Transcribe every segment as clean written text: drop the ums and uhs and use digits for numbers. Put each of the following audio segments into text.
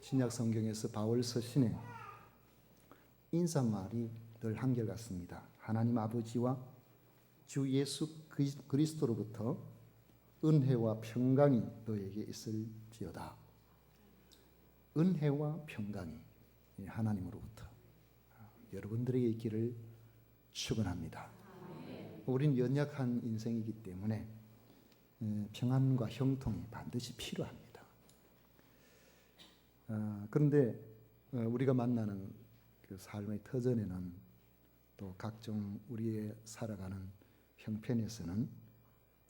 신약 성경에서 바울 서신에 인사말이 늘 한결같습니다. 하나님 아버지와 주 예수 그리스도로부터 은혜와 평강이 너에게 있을지어다. 은혜와 평강이 하나님으로부터 여러분들에게 있기를 축원합니다. 우린 연약한 인생이기 때문에 평안과 형통이 반드시 필요합니다. 그런데 우리가 만나는 그 삶의 터전에는 또 각종 우리의 살아가는 형편에서는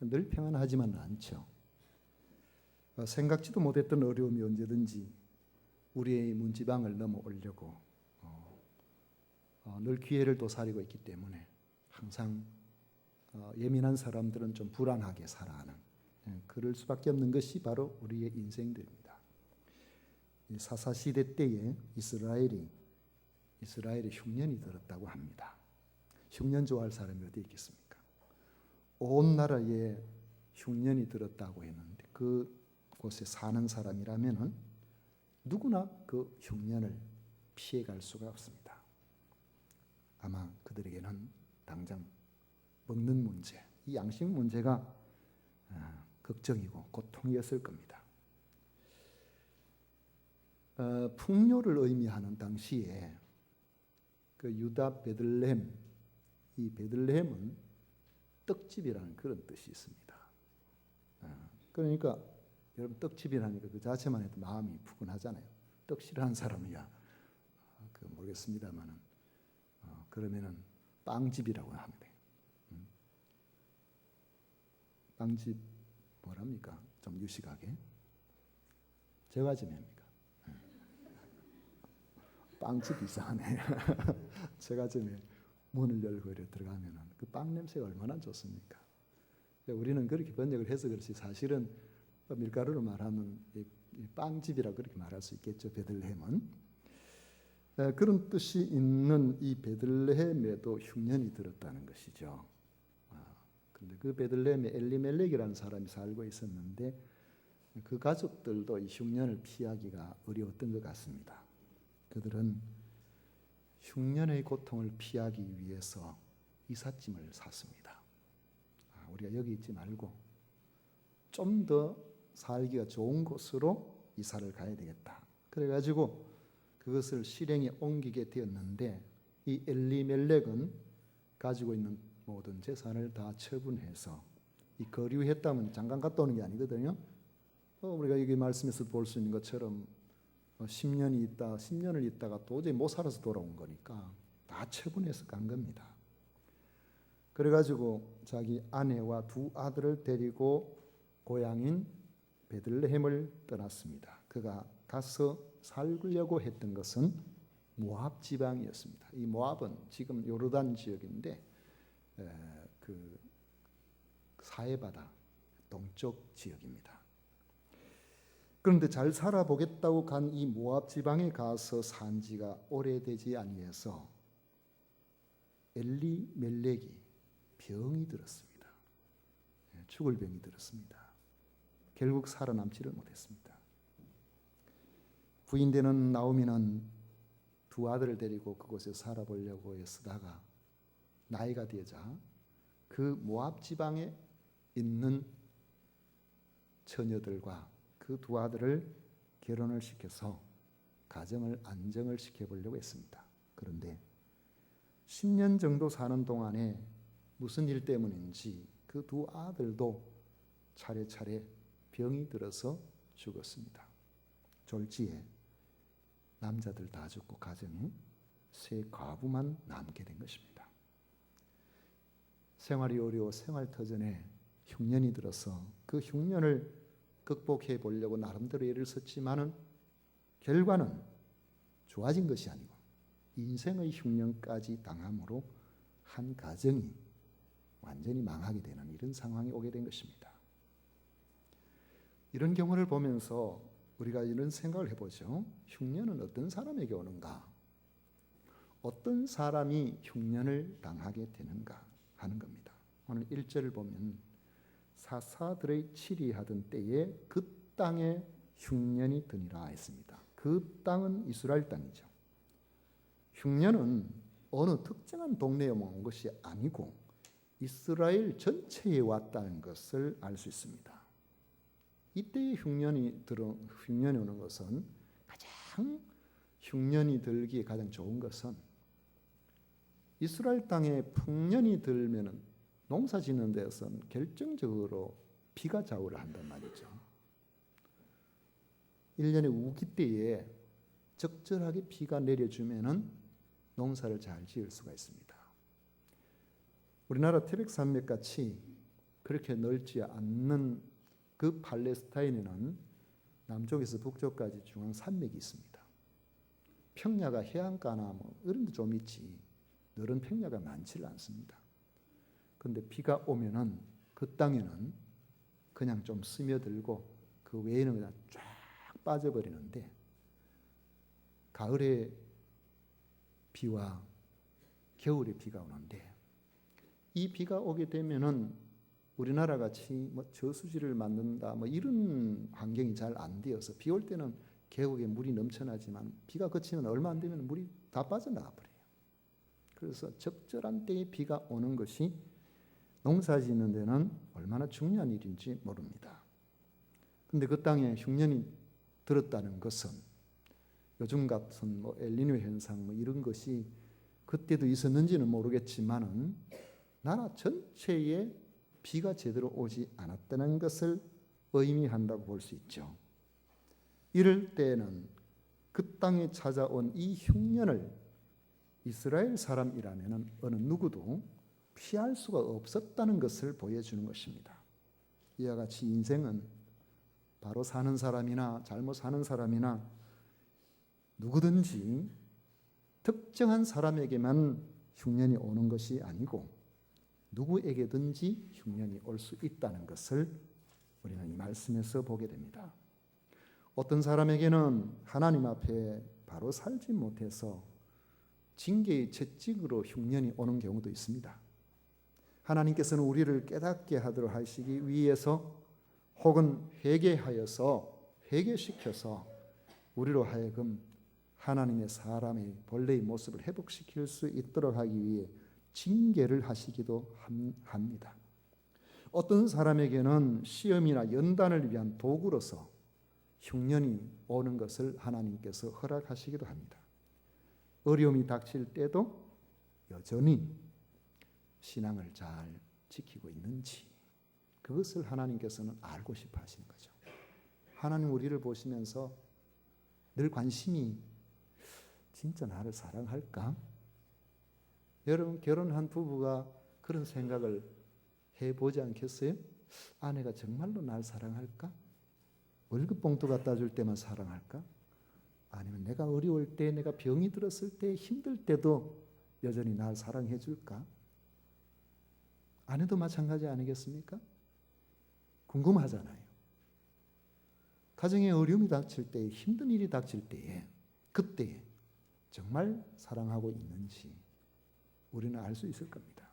늘 평안하지만은 않죠. 생각지도 못했던 어려움이 언제든지 우리의 문지방을 넘어오려고 늘 기회를 도사리고 있기 때문에 항상 예민한 사람들은 좀 불안하게 살아가는 그럴 수밖에 없는 것이 바로 우리의 인생들입니다. 사사시대 때에 이스라엘이 흉년이 들었다고 합니다. 흉년 좋아할 사람이 어디 있겠습니까? 온 나라에 흉년이 들었다고 했는데 그곳에 사는 사람이라면은 누구나 그 흉년을 피해갈 수가 없습니다. 아마 그들에게는 당장 먹는 문제, 이 양식 문제가 걱정이고 고통이었을 겁니다. 풍요를 의미하는 당시에 그 유다 베들레헴, 이 베들레헴은 떡집이라는 그런 뜻이 있습니다. 그러니까 여러분 떡집이라니까 그 자체만 해도 마음이 푸근하잖아요. 떡 싫어하는 사람이야 모르겠습니다만은 그러면은 빵집이라고 합니다. 빵집 뭐랍니까? 좀 유식하게 제가 좀 합니까? 빵집 이상하네. 제가 전에 문을 열고 이렇게 들어가면은 그 빵 냄새가 얼마나 좋습니까? 우리는 그렇게 번역을 해서 그렇지 사실은 밀가루로 말하면 빵집이라고 그렇게 말할 수 있겠죠. 베들레헴은 그런 뜻이 있는 이 베들레헴에도 흉년이 들었다는 것이죠. 근데 그 베들레헴에 엘리멜렉이라는 사람이 살고 있었는데 그 가족들도 이 흉년을 피하기가 어려웠던 것 같습니다. 그들은 흉년의 고통을 피하기 위해서 이삿짐을 샀습니다. 우리가 여기 있지 말고 좀 더 살기가 좋은 곳으로 이사를 가야 되겠다. 그래가지고 그것을 실행에 옮기게 되었는데 이 엘리멜렉은 가지고 있는 모든 재산을 다 처분해서 이 거류했다면 잠깐 갔다 오는 게 아니거든요. 우리가 여기 말씀에서 볼 수 있는 것처럼 10년을 있다가 도저히 못 살아서 돌아온 거니까 다 처분해서 간 겁니다. 그래가지고 자기 아내와 두 아들을 데리고 고향인 베들레헴을 떠났습니다. 그가 가서 살려고 했던 것은 모압 지방이었습니다. 이 모압은 지금 요르단 지역인데 그 사해바다 동쪽 지역입니다. 그런데 잘 살아보겠다고 간 이 모압 지방에 가서 산 지가 오래되지 아니해서 엘리멜렉이 병이 들었습니다. 죽을 병이 들었습니다. 결국 살아남지를 못했습니다. 부인되는 나오미는 두 아들을 데리고 그곳에 살아보려고 애쓰다가 나이가 되자 그 모압 지방에 있는 처녀들과 그 두 아들을 결혼을 시켜서 가정을 안정을 시켜보려고 했습니다. 그런데 10년 정도 사는 동안에 무슨 일 때문인지 그 두 아들도 차례차례 병이 들어서 죽었습니다. 졸지에 남자들 다 죽고 가정에 세 과부만 남게 된 것입니다. 생활이 어려워 생활터전에 흉년이 들어서 그 흉년을 극복해 보려고 나름대로 애를 썼지만은 결과는 좋아진 것이 아니고 인생의 흉년까지 당함으로 한 가정이 완전히 망하게 되는 이런 상황이 오게 된 것입니다. 이런 경우를 보면서 우리가 이런 생각을 해보죠. 흉년은 어떤 사람에게 오는가? 어떤 사람이 흉년을 당하게 되는가 하는 겁니다. 오늘 1절을 보면 사사들의 치리하던 때에 그 땅에 흉년이 드니라 했습니다. 그 땅은 이스라엘 땅이죠. 흉년은 어느 특정한 동네에 온 것이 아니고 이스라엘 전체에 왔다는 것을 알 수 있습니다. 이때의 흉년이 오는 것은 흉년이 들기에 가장 좋은 것은 이스라엘 땅에 풍년이 들면은 농사 짓는 데서는 결정적으로 비가 좌우를 한단 말이죠. 1년의 우기 때에 적절하게 비가 내려주면은 농사를 잘 지을 수가 있습니다. 우리나라 태백산맥 같이 그렇게 넓지 않는 그 팔레스타인에는 남쪽에서 북쪽까지 중앙 산맥이 있습니다. 평야가 해안가나 이런 데 좀 있지 너른 평야가 많지 않습니다. 그런데 비가 오면은 그 땅에는 그냥 좀 스며들고 그 외에는 그냥 쫙 빠져버리는데 가을에 비와 겨울에 비가 오는데 이 비가 오게 되면은 우리나라 같이 저수지를 만든다 이런 환경이 잘 안 되어서 비 올 때는 계곡에 물이 넘쳐나지만 비가 그치면 얼마 안 되면 물이 다 빠져나가 버려요. 그래서 적절한 때에 비가 오는 것이 농사 짓는 데는 얼마나 중요한 일인지 모릅니다. 근데 그 땅에 흉년이 들었다는 것은 요즘 같은 엘니뇨 현상 이런 것이 그때도 있었는지는 모르겠지만은 나라 전체에 비가 제대로 오지 않았다는 것을 의미한다고 볼 수 있죠. 이럴 때에는 그 땅에 찾아온 이 흉년을 이스라엘 사람이라면 어느 누구도 피할 수가 없었다는 것을 보여주는 것입니다. 이와 같이 인생은 바로 사는 사람이나 잘못 사는 사람이나 누구든지 특정한 사람에게만 흉년이 오는 것이 아니고 누구에게든지 흉년이 올 수 있다는 것을 우리는 이 말씀에서 보게 됩니다. 어떤 사람에게는 하나님 앞에 바로 살지 못해서 징계의 채찍으로 흉년이 오는 경우도 있습니다. 하나님께서는 우리를 깨닫게 하도록 하시기 위해서 혹은 회개시켜서 우리로 하여금 하나님의 사람의 본래의 모습을 회복시킬 수 있도록 하기 위해 징계를 하시기도 합니다. 어떤 사람에게는 시험이나 연단을 위한 도구로서 흉년이 오는 것을 하나님께서 허락하시기도 합니다. 어려움이 닥칠 때도 여전히 신앙을 잘 지키고 있는지 그것을 하나님께서는 알고 싶어 하시는 거죠. 하나님 우리를 보시면서 늘 관심이 진짜 나를 사랑할까? 여러분 결혼한 부부가 그런 생각을 해보지 않겠어요? 아내가 정말로 날 사랑할까? 월급 봉투 갖다 줄 때만 사랑할까? 아니면 내가 어려울 때, 내가 병이 들었을 때, 힘들 때도 여전히 날 사랑해 줄까? 아내도 마찬가지 아니겠습니까? 궁금하잖아요. 가정에 어려움이 닥칠 때, 힘든 일이 닥칠 때에 그때 정말 사랑하고 있는지 우리는 알 수 있을 겁니다.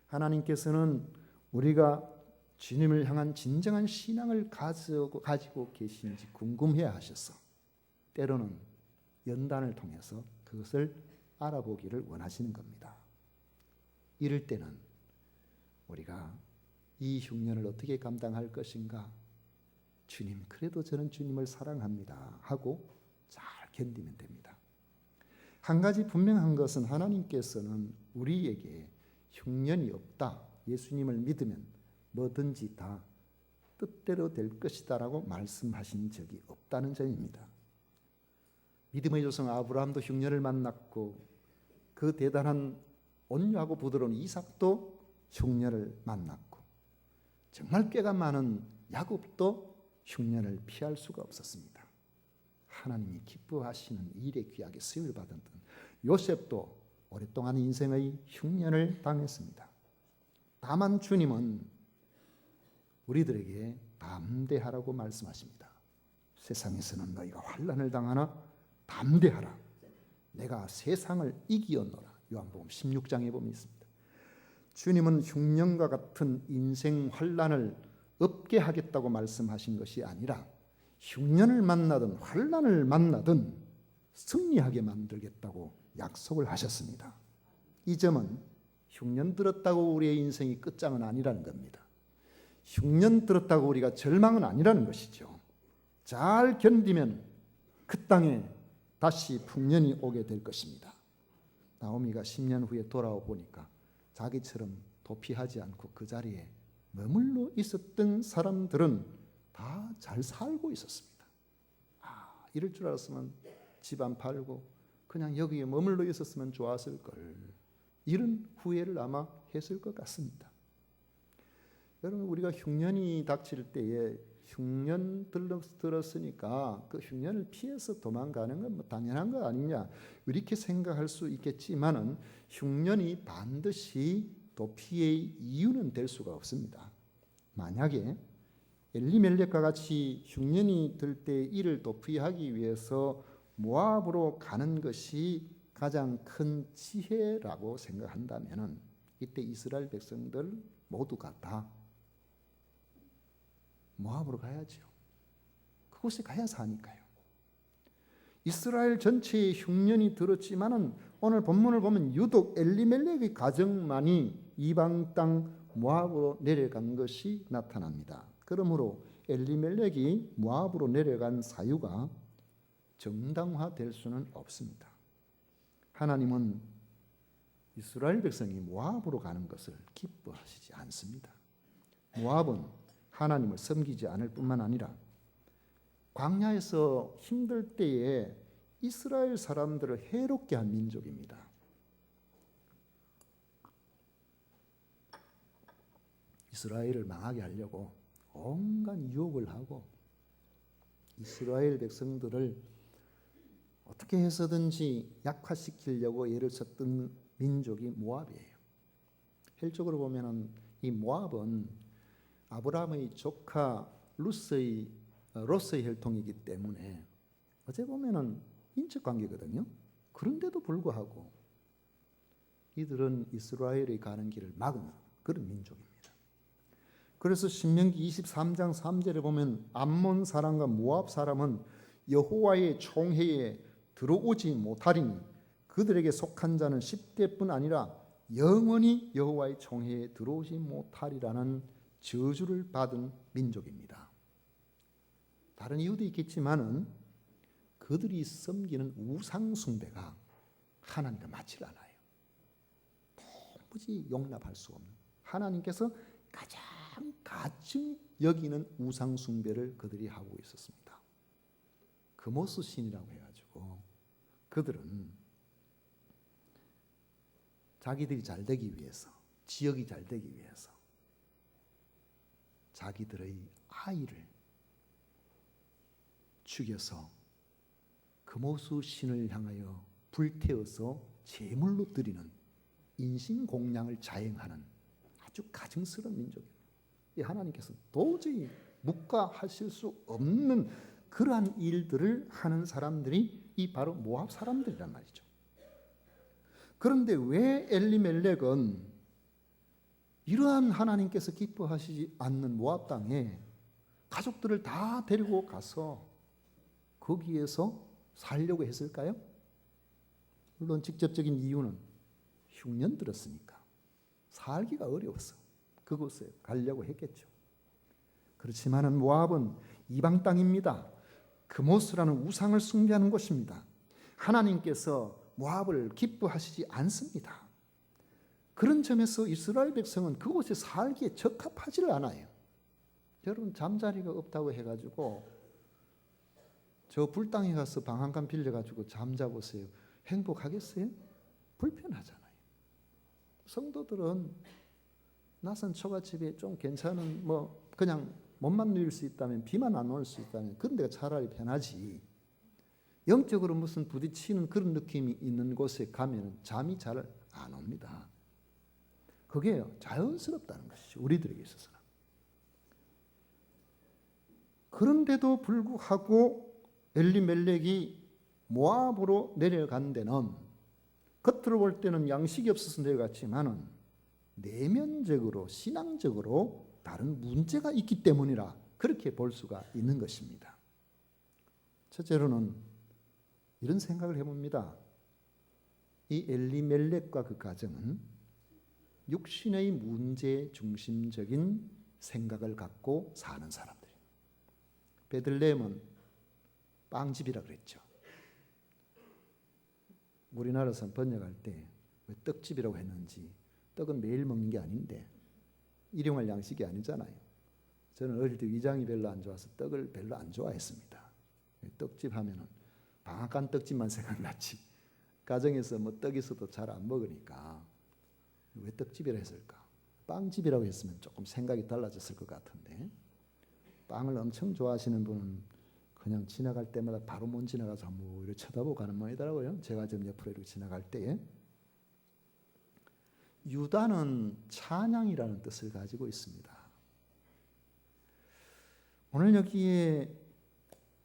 하나님께서는 우리가 주님을 향한 진정한 신앙을 가지고 계신지 궁금해 하셔서 때로는 연단을 통해서 그것을 알아보기를 원하시는 겁니다. 이럴 때는 우리가 이 흉년을 어떻게 감당할 것인가? 주님, 그래도 저는 주님을 사랑합니다 하고 잘 견디면 됩니다. 한 가지 분명한 것은 하나님께서는 우리에게 흉년이 없다. 예수님을 믿으면 뭐든지 다 뜻대로 될 것이다 라고 말씀하신 적이 없다는 점입니다. 믿음의 조상 아브라함도 흉년을 만났고 그 대단한 온유하고 부드러운 이삭도 흉년을 만났고 정말 꾀가 많은 야곱도 흉년을 피할 수가 없었습니다. 하나님이 기뻐하시는 일에 귀하게 쓰임을 받은 요셉도 오랫동안 인생의 흉년을 당했습니다. 다만 주님은 우리들에게 담대하라고 말씀하십니다. 세상에서는 너희가 환난을 당하나 담대하라. 내가 세상을 이기었노라. 요한복음 16장에 보면 있습니다. 주님은 흉년과 같은 인생 환난을 없게 하겠다고 말씀하신 것이 아니라 흉년을 만나든 환난을 만나든 승리하게 만들겠다고 약속을 하셨습니다. 이 점은 흉년 들었다고 우리의 인생이 끝장은 아니라는 겁니다. 흉년 들었다고 우리가 절망은 아니라는 것이죠. 잘 견디면 그 땅에 다시 풍년이 오게 될 것입니다. 나오미가 10년 후에 돌아와 보니까 자기처럼 도피하지 않고 그 자리에 머물러 있었던 사람들은 다 잘 살고 있었습니다. 이럴 줄 알았으면 집안 팔고 그냥 여기에 머물러 있었으면 좋았을 걸. 이런 후회를 아마 했을 것 같습니다. 여러분, 우리가 흉년이 닥칠 때에 흉년 들었으니까 그 흉년을 피해서 도망가는 건 뭐 당연한 거 아니냐 이렇게 생각할 수 있겠지만은 흉년이 반드시 도피의 이유는 될 수가 없습니다. 만약에 엘리멜렉과 같이 흉년이 들 때 이를 도피하기 위해서 모압으로 가는 것이 가장 큰 지혜라고 생각한다면은 이때 이스라엘 백성들 모두가 다 모압으로 가야죠. 그곳에 가야 사니까요. 이스라엘 전체에 흉년이 들었지만은 오늘 본문을 보면 유독 엘리멜렉의 가정만이 이방 땅 모압으로 내려간 것이 나타납니다. 그러므로 엘리멜렉이 모압으로 내려간 사유가 정당화될 수는 없습니다. 하나님은 이스라엘 백성이 모압으로 가는 것을 기뻐하시지 않습니다. 모압은 하나님을 섬기지 않을 뿐만 아니라 광야에서 힘들 때에 이스라엘 사람들을 해롭게 한 민족입니다. 이스라엘을 망하게 하려고 온갖 유혹을 하고 이스라엘 백성들을 어떻게 해서든지 약화시키려고 애를 썼던 민족이 모압이에요. 헬적으로 보면은 이 모압은 아브라함의 조카 로스의 혈통이기 때문에 어째 보면은 인척 관계거든요. 그런데도 불구하고 이들은 이스라엘이 가는 길을 막은 그런 민족입니다. 그래서 신명기 23장 3절에 보면 암몬 사람과 모압 사람은 여호와의 총회에 들어오지 못하리니 그들에게 속한 자는 10대뿐 아니라 영원히 여호와의 총회에 들어오지 못하리라는 저주를 받은 민족입니다. 다른 이유도 있겠지만은 그들이 섬기는 우상 숭배가 하나님과 맞지 않아요. 도무지 용납할 수 없는 하나님께서 가장 가증 여기는 우상 숭배를 그들이 하고 있었습니다. 그모스 신이라고 해가지고 그들은 자기들이 잘 되기 위해서, 지역이 잘 되기 위해서 자기들의 아이를 죽여서 금오수 신을 향하여 불태워서 제물로 드리는 인신공양을 자행하는 아주 가증스러운 민족이에요. 하나님께서 도저히 묵과하실 수 없는 그러한 일들을 하는 사람들이 이 바로 모압 사람들이란 말이죠. 그런데 왜 엘리멜렉은 이러한 하나님께서 기뻐하시지 않는 모압 땅에 가족들을 다 데리고 가서 거기에서 살려고 했을까요? 물론 직접적인 이유는 흉년 들었으니까 살기가 어려워서 그곳에 가려고 했겠죠. 그렇지만은 모압은 이방 땅입니다. 그모스라는 우상을 숭배하는 곳입니다. 하나님께서 모압을 기뻐하시지 않습니다. 그런 점에서 이스라엘 백성은 그곳에 살기에 적합하지를 않아요. 여러분, 잠자리가 없다고 해가지고 저 불당에 가서 방 한 칸 빌려가지고 잠자보세요. 행복하겠어요? 불편하잖아요. 성도들은 낯선 처갓집에 좀 괜찮은 그냥 몸만 누일 수 있다면, 비만 안 올 수 있다면 그런 데가 차라리 편하지. 영적으로 무슨 부딪히는 그런 느낌이 있는 곳에 가면 잠이 잘 안 옵니다. 그게 자연스럽다는 것이죠. 우리들에게 있어서는. 그런데도 불구하고 엘리멜렉이 모압으로 내려간 데는 겉으로 볼 때는 양식이 없어서 내려갔지만은 내면적으로 신앙적으로 다른 문제가 있기 때문이라 그렇게 볼 수가 있는 것입니다. 첫째로는 이런 생각을 해봅니다. 이 엘리멜렉과 그 가정은 육신의 문제 중심적인 생각을 갖고 사는 사람들이에요. 베들레헴은 빵집이라 그랬죠. 우리나라에서는 번역할 때 왜 떡집이라고 했는지, 떡은 매일 먹는 게 아닌데 일용할 양식이 아니잖아요. 저는 어릴 때 위장이 별로 안 좋아서 떡을 별로 안 좋아했습니다. 떡집 하면은 방앗간 떡집만 생각났지, 가정에서 뭐 떡 있어도 잘 안 먹으니까 왜 떡집이라 했을까? 빵집이라고 했으면 조금 생각이 달라졌을 것 같은데, 빵을 엄청 좋아하시는 분은 그냥 지나갈 때마다 바로 못 지나가서 뭐 이렇게 쳐다보고 가는 모양이더라고요. 제가 좀 옆으로 이렇게 지나갈 때에. 유다는 찬양이라는 뜻을 가지고 있습니다. 오늘 여기에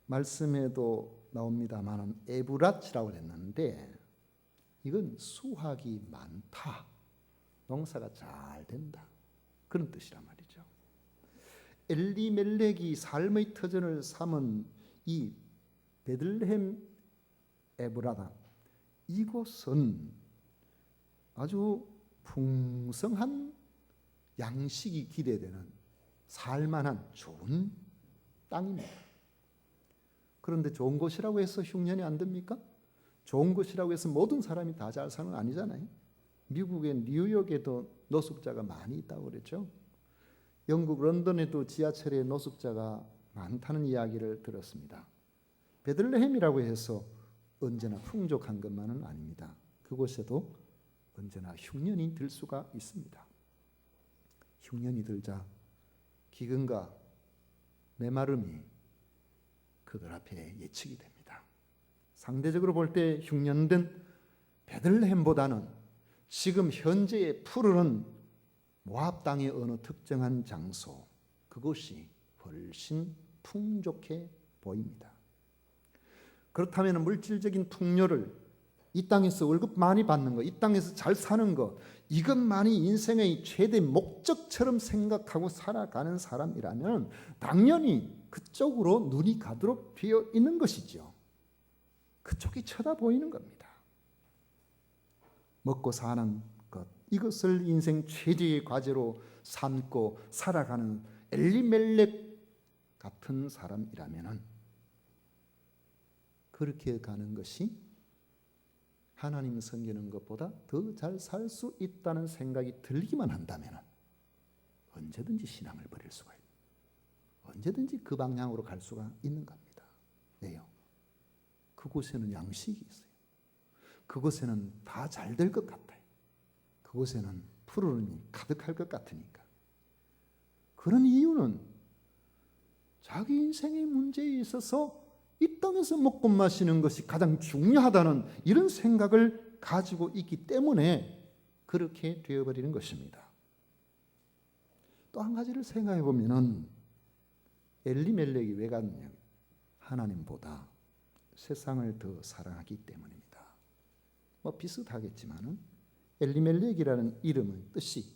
말씀에도 나옵니다만 에브랏이라고 했는데 이건 수확이 많다, 농사가 잘 된다, 그런 뜻이란 말이죠. 엘리멜렉이 삶의 터전을 삼은 이 베들레헴 에브라다, 이곳은 아주 풍성한 양식이 기대되는 살만한 좋은 땅입니다. 그런데 좋은 곳이라고 해서 흉년이 안 됩니까? 좋은 곳이라고 해서 모든 사람이 다 잘 사는 건 아니잖아요. 미국의 뉴욕에도 노숙자가 많이 있다고 그랬죠. 영국 런던에도 지하철에 노숙자가 많다는 이야기를 들었습니다. 베들레헴이라고 해서 언제나 풍족한 것만은 아닙니다. 그곳에도 언제나 흉년이 들 수가 있습니다. 흉년이 들자 기근과 메마름이 그들 앞에 예측이 됩니다. 상대적으로 볼 때 흉년된 베들레헴보다는 지금 현재의 푸르른 모압 땅의 어느 특정한 장소, 그곳이 훨씬 풍족해 보입니다. 그렇다면 물질적인 풍요를, 이 땅에서 월급 많이 받는 거, 이 땅에서 잘 사는 거, 이것만이 인생의 최대 목적처럼 생각하고 살아가는 사람이라면 당연히 그쪽으로 눈이 가도록 비어 있는 것이죠. 그쪽이 쳐다보이는 겁니다. 먹고 사는 것, 이것을 인생 최대의 과제로 삼고 살아가는 엘리멜렉 같은 사람이라면 그렇게 가는 것이 하나님 섬기는 것보다 더 잘 살 수 있다는 생각이 들기만 한다면 언제든지 신앙을 버릴 수가 있고 언제든지 그 방향으로 갈 수가 있는 겁니다. 왜요? 그곳에는 양식이 있어요. 그곳에는 다 잘 될 것 같아요. 그곳에는 푸르름이 가득할 것 같으니까. 그런 이유는 자기 인생의 문제에 있어서 이 땅에서 먹고 마시는 것이 가장 중요하다는 이런 생각을 가지고 있기 때문에 그렇게 되어버리는 것입니다. 또 한 가지를 생각해 보면은 엘리멜렉이 왜 갔냐? 하나님보다 세상을 더 사랑하기 때문입니다. 뭐 비슷하겠지만은 엘리멜렉이라는 이름의 뜻이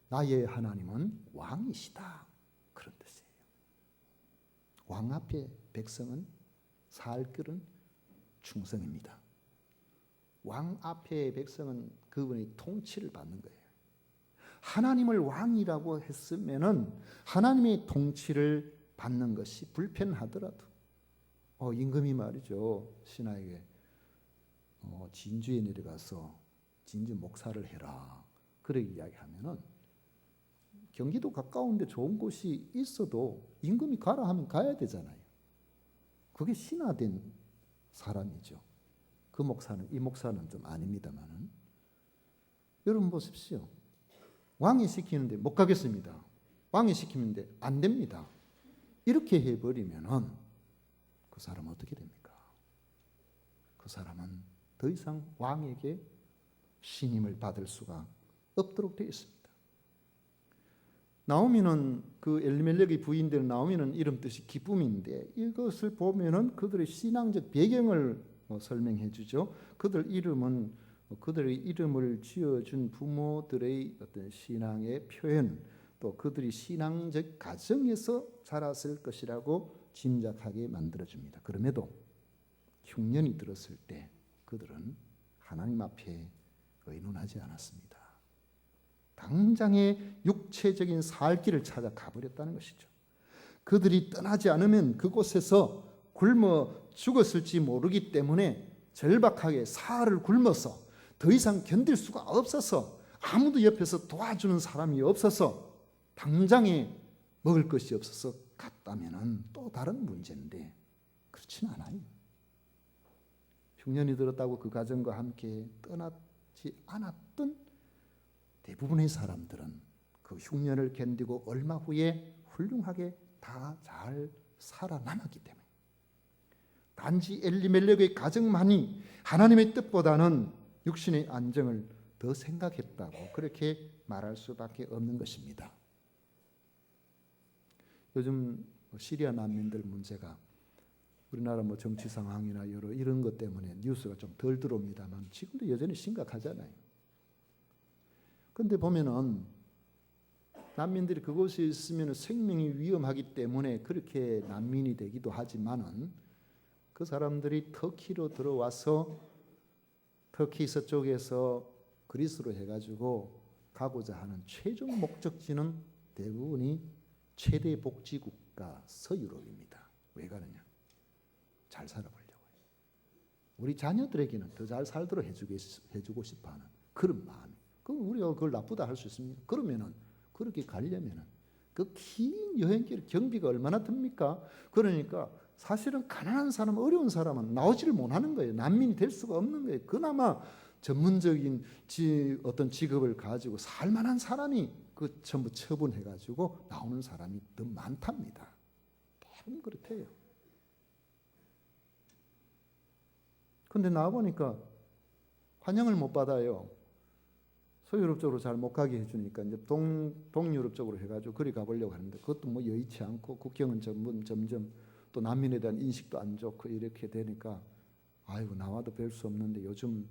나의 하나님은 왕이시다, 그런 뜻이에요. 왕 앞에 백성은 살 길은 충성입니다. 왕 앞에 백성은 그분의 통치를 받는 거예요. 하나님을 왕이라고 했으면은 하나님의 통치를 받는 것이 불편하더라도 임금이 말이죠, 신하에게 진주에 내려가서 진주 목사를 해라, 그렇게 이야기하면은 경기도 가까운데 좋은 곳이 있어도 임금이 가라 하면 가야 되잖아요. 그게 신하된 사람이죠. 그 목사는, 이 목사는 좀 아닙니다만은, 여러분 보십시오. 왕이 시키는데 못 가겠습니다. 왕이 시키는데 안 됩니다. 이렇게 해버리면은 그 사람은 어떻게 됩니까? 그 사람은 더 이상 왕에게 신임을 받을 수가 없도록 되어 있습니다. 나오미는, 그 엘리멜렉의 부인들 나오미는 이름 뜻이 기쁨인데, 이것을 보면은 그들의 신앙적 배경을 설명해 주죠. 그들의 이름을 지어준 부모들의 어떤 신앙의 표현, 또 그들이 신앙적 가정에서 자랐을 것이라고 짐작하게 만들어줍니다. 그럼에도 흉년이 들었을 때 그들은 하나님 앞에 의논하지 않았습니다. 당장의 육체적인 살 길을 찾아 가버렸다는 것이죠. 그들이 떠나지 않으면 그곳에서 굶어 죽었을지 모르기 때문에 절박하게 사흘을 굶어서 더 이상 견딜 수가 없어서 아무도 옆에서 도와주는 사람이 없어서 당장에 먹을 것이 없어서 갔다면 또 다른 문제인데 그렇지는 않아요. 흉년이 들었다고 그 가정과 함께 떠나지 않았던 대부분의 사람들은 그 흉년을 견디고 얼마 후에 훌륭하게 다 잘 살아남았기 때문에 단지 엘리멜렉의 가정만이 하나님의 뜻보다는 육신의 안정을 더 생각했다고 그렇게 말할 수밖에 없는 것입니다. 요즘 시리아 난민들 문제가 우리나라 정치 상황이나 여러 이런 것 때문에 뉴스가 좀 덜 들어옵니다만 지금도 여전히 심각하잖아요. 그런데 보면은 난민들이 그곳에 있으면 생명이 위험하기 때문에 그렇게 난민이 되기도 하지만은 그 사람들이 터키로 들어와서 터키 서쪽에서 그리스로 해가지고 가고자 하는 최종 목적지는 대부분이 최대 복지국가 서유럽입니다. 왜 가느냐? 잘 살아보려고요. 우리 자녀들에게는 더 잘 살도록 해주고 싶어하는 그런 마음이. 그럼 우리가 그걸 나쁘다 할 수 있습니까? 그러면은 그렇게 가려면은 그 긴 여행길 경비가 얼마나 듭니까? 그러니까 사실은 가난한 사람, 어려운 사람은 나오지를 못하는 거예요. 난민이 될 수가 없는 거예요. 그나마 전문적인 어떤 직업을 가지고 살만한 사람이 그 전부 처분해가지고 나오는 사람이 더 많답니다. 대부분 그렇대요. 근데 나와보니까 환영을 못 받아요. 서유럽 쪽으로 잘 못 가게 해주니까 이제 동유럽 쪽으로 해가지고 그리 가보려고 하는데 그것도 뭐 여의치 않고 국경은 점점 또 난민에 대한 인식도 안 좋고 이렇게 되니까 아이고 나와도 별 수 없는데 요즘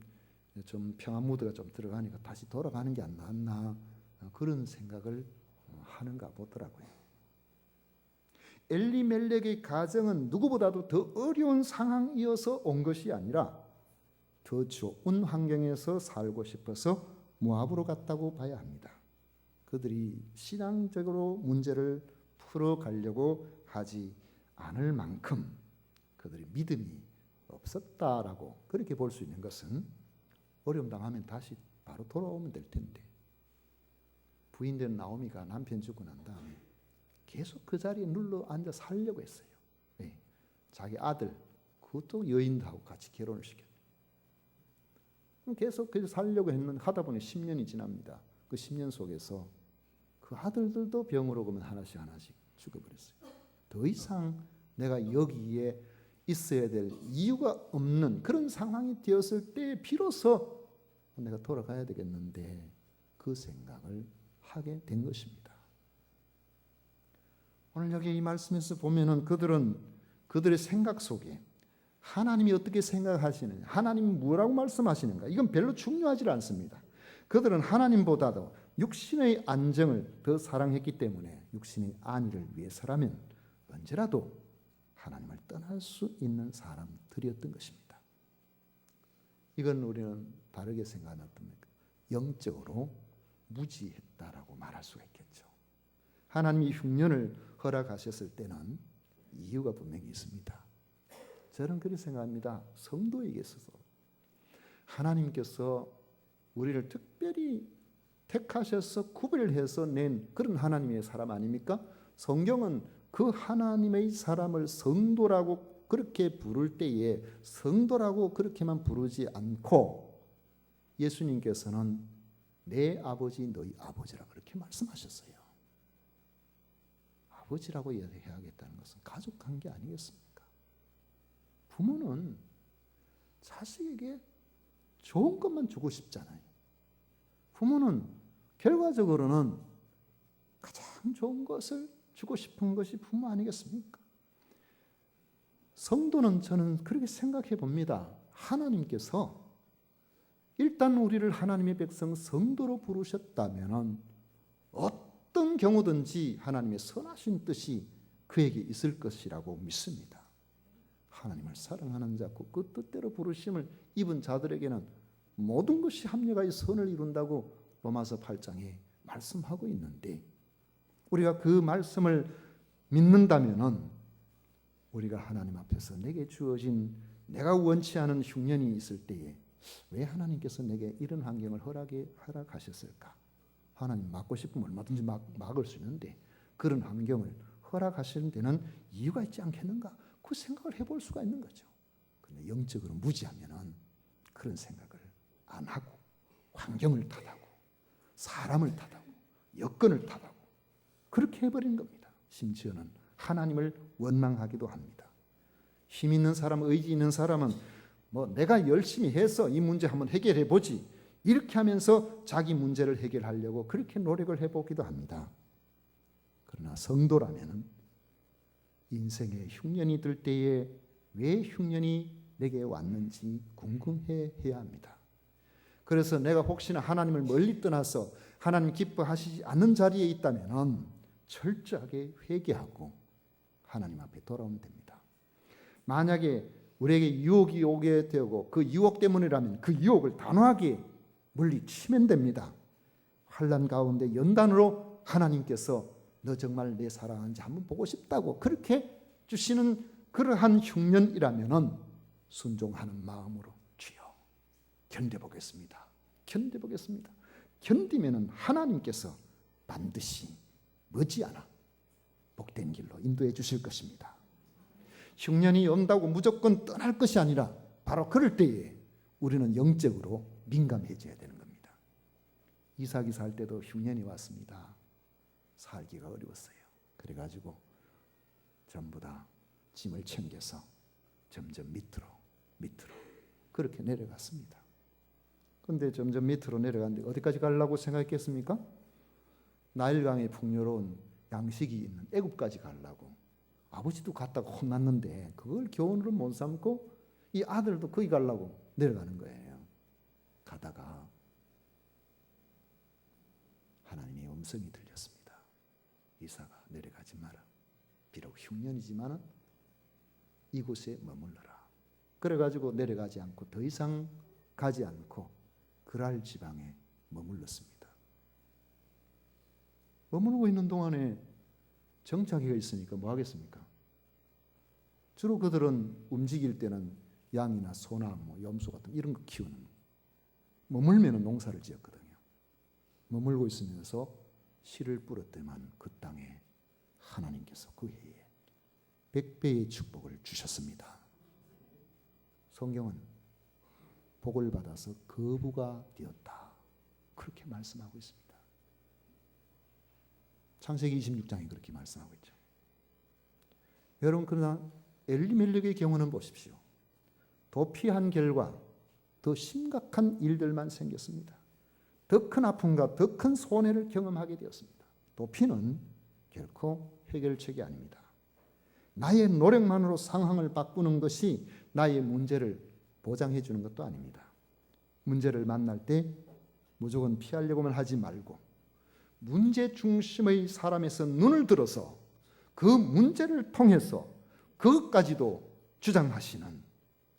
좀 평화 무드가 좀 들어가니까 다시 돌아가는 게 안 낫나 그런 생각을 하는가 보더라고요. 엘리멜렉의 가정은 누구보다도 더 어려운 상황이어서 온 것이 아니라 더 좋은 환경에서 살고 싶어서 모압으로 갔다고 봐야 합니다. 그들이 신앙적으로 문제를 풀어가려고 하지 않을 만큼 그들이 믿음이 없었다라고 그렇게 볼 수 있는 것은 어려움 당하면 다시 바로 돌아오면 될 텐데 부인된 나오미가 남편 죽고 난 다음에 계속 그 자리에 눌러 앉아 살려고 했어요. 네. 자기 아들 그것도 여인하고 같이 결혼을 시켰어요. 계속 살려고 하다 보니 10년이 지납니다. 그 10년 속에서 그 아들들도 병으로 그러면 하나씩 죽어버렸어요. 더 이상 내가 여기에 있어야 될 이유가 없는 그런 상황이 되었을 때 비로소 내가 돌아가야 되겠는데 그 생각을 하게 된 것입니다. 오늘 여기 이 말씀에서 보면은 그들은 그들의 생각 속에 하나님이 어떻게 생각하시느냐, 하나님이 뭐라고 말씀하시는가, 이건 별로 중요하지 않습니다. 그들은 하나님보다도 육신의 안정을 더 사랑했기 때문에 육신의 안위를 위해서라면 언제라도 하나님을 떠날 수 있는 사람들이었던 것입니다. 이건 우리는 다르게 생각하면 어떻습니까? 영적으로 무지했다라고 말할 수가 있겠죠. 하나님이 흉년을 허락하셨을 때는 이유가 분명히 있습니다. 저는 그렇게 생각합니다. 성도에게 있어서 하나님께서 우리를 특별히 택하셔서 구별해서 낸 그런 하나님의 사람 아닙니까? 성경은 그 하나님의 사람을 성도라고 그렇게 부를 때에 성도라고 그렇게만 부르지 않고 예수님께서는 내 아버지 너희 아버지라 그렇게 말씀하셨어요. 아버지라고 해야겠다는 것은 가족관계 아니겠습니까? 부모는 자식에게 좋은 것만 주고 싶잖아요. 부모는 결과적으로는 가장 좋은 것을 주고 싶은 것이 부모 아니겠습니까? 성도는 저는 그렇게 생각해 봅니다. 하나님께서 일단 우리를 하나님의 백성 성도로 부르셨다면 어떤 경우든지 하나님의 선하신 뜻이 그에게 있을 것이라고 믿습니다. 하나님을 사랑하는 자, 그 뜻대로 부르심을 입은 자들에게는 모든 것이 합력하여 선을 이룬다고 로마서 8장에 말씀하고 있는데, 우리가 그 말씀을 믿는다면은 우리가 하나님 앞에서 내게 주어진 내가 원치 않은 흉년이 있을 때에 왜 하나님께서 내게 이런 환경을 허락하셨을까? 하나님 막고 싶으면 얼마든지 막을 수 있는데 그런 환경을 허락하시는 데는 이유가 있지 않겠는가? 그 생각을 해볼 수가 있는 거죠. 그런데 영적으로 무지하면은 그런 생각을 안 하고 환경을 탓하고 사람을 탓하고 여건을 탓하고 그렇게 해버린 겁니다. 심지어는 하나님을 원망하기도 합니다. 힘 있는 사람, 의지 있는 사람은 내가 열심히 해서 이 문제 한번 해결해 보지, 이렇게 하면서 자기 문제를 해결하려고 그렇게 노력을 해보기도 합니다. 그러나 성도라면 인생에 흉년이 들 때에 왜 흉년이 내게 왔는지 궁금해해야 합니다. 그래서 내가 혹시나 하나님을 멀리 떠나서 하나님 기뻐하시지 않는 자리에 있다면 철저하게 회개하고 하나님 앞에 돌아오면 됩니다. 만약에 우리에게 유혹이 오게 되고 그 유혹 때문이라면 그 유혹을 단호하게 물리치면 됩니다. 환난 가운데 연단으로 하나님께서 너 정말 내 사랑하는지 한번 보고 싶다고 그렇게 주시는 그러한 흉년이라면 순종하는 마음으로 주여 견뎌보겠습니다. 견디면 하나님께서 반드시 머지않아 복된 길로 인도해 주실 것입니다. 흉년이 온다고 무조건 떠날 것이 아니라 바로 그럴 때에 우리는 영적으로 민감해져야 되는 겁니다. 이삭이 살 때도 흉년이 왔습니다. 살기가 어려웠어요. 그래가지고 전부 다 짐을 챙겨서 점점 밑으로 그렇게 내려갔습니다. 그런데 점점 밑으로 내려갔는데 어디까지 가려고 생각했겠습니까? 나일강의 풍요로운 양식이 있는 애굽까지 가려고. 아버지도 갔다가 혼났는데 그걸 교훈으로 못 삼고 이 아들도 거기 가려고 내려가는 거예요. 가다가 하나님의 음성이 들렸습니다. 이삭아, 내려가지 마라. 비록 흉년이지만 이곳에 머물러라. 그래가지고 내려가지 않고 더 이상 가지 않고 그랄 지방에 머물렀습니다. 머무르고 있는 동안에 정착기가 있으니까 뭐 하겠습니까? 주로 그들은 움직일 때는 양이나 소나 염소 같은 이런 거 키우는, 머물면 농사를 지었거든요. 머물고 있으면서 씨를 뿌렸더만 그 땅에 하나님께서 그 해에 100배의 축복을 주셨습니다. 성경은 복을 받아서 거부가 되었다, 그렇게 말씀하고 있습니다. 창세기 26장에 그렇게 말씀하고 있죠. 여러분, 그러나 엘리멜렉의 경우는 보십시오. 도피한 결과 더 심각한 일들만 생겼습니다. 더 큰 아픔과 더 큰 손해를 경험하게 되었습니다. 도피는 결코 해결책이 아닙니다. 나의 노력만으로 상황을 바꾸는 것이 나의 문제를 보장해 주는 것도 아닙니다. 문제를 만날 때 무조건 피하려고만 하지 말고 문제 중심의 사람에서 눈을 들어서 그 문제를 통해서 그것까지도 주장하시는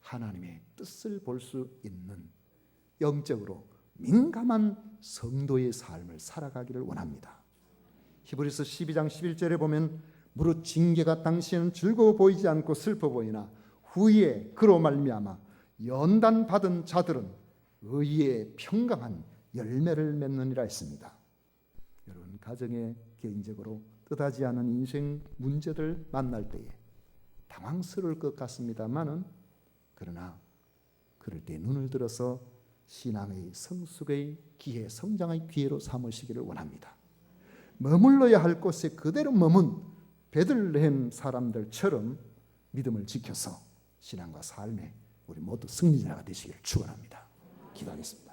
하나님의 뜻을 볼 수 있는 영적으로 민감한 성도의 삶을 살아가기를 원합니다. 히브리서 12장 11절에 보면 무릇 징계가 당시에는 즐거워 보이지 않고 슬퍼 보이나 후에 그로 말미암아 연단받은 자들은 의의 평강한 열매를 맺느니라 했습니다. 여러분, 가정에 개인적으로 뜻하지 않은 인생 문제들 만날 때에 당황스러울 것 같습니다만은, 그러나 그럴 때 눈을 들어서 신앙의 성숙의 기회, 성장의 기회로 삼으시기를 원합니다. 머물러야 할 곳에 그대로 머문 베들레헴 사람들처럼 믿음을 지켜서 신앙과 삶에 우리 모두 승리자가 되시기를 축원합니다. 기도하겠습니다.